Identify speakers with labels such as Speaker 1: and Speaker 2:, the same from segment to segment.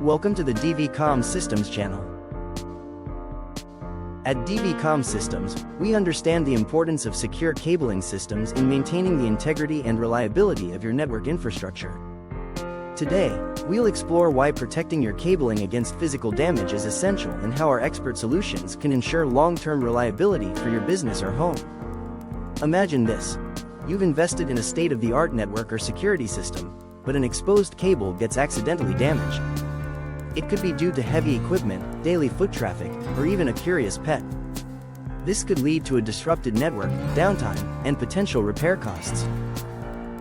Speaker 1: Welcome to the DV Systems channel. At DV Systems, we understand the importance of secure cabling systems in maintaining the integrity and reliability of your network infrastructure. Today, we'll explore why protecting your cabling against physical damage is essential and how our expert solutions can ensure long-term reliability for your business or home. Imagine this. You've invested in a state-of-the-art network or security system, but an exposed cable gets accidentally damaged. It could be due to heavy equipment, daily foot traffic, or even a curious pet. This could lead to a disrupted network, downtime, and potential repair costs.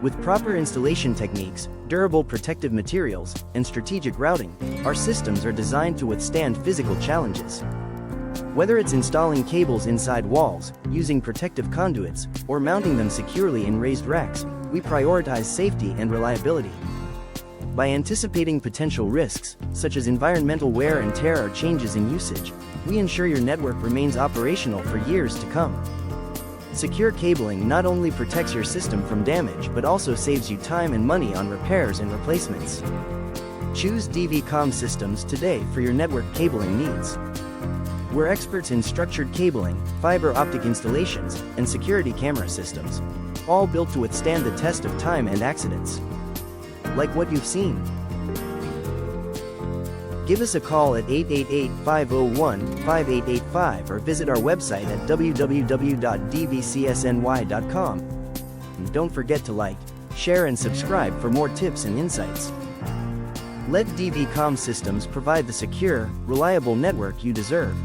Speaker 1: With proper installation techniques, durable protective materials, and strategic routing, our systems are designed to withstand physical challenges. Whether it's installing cables inside walls, using protective conduits, or mounting them securely in raised racks, we prioritize safety and reliability. By anticipating potential risks, such as environmental wear and tear or changes in usage, we ensure your network remains operational for years to come. Secure cabling not only protects your system from damage but also saves you time and money on repairs and replacements. Choose DV Systems today for your network cabling needs. We're experts in structured cabling, fiber optic installations, and security camera systems, all built to withstand the test of time and accidents. Like what you've seen. Give us a call at 888-501-5885 or visit our website at www.dvcsny.com. And don't forget to like, share and subscribe for more tips and insights. Let DV Systems provide the secure, reliable network you deserve.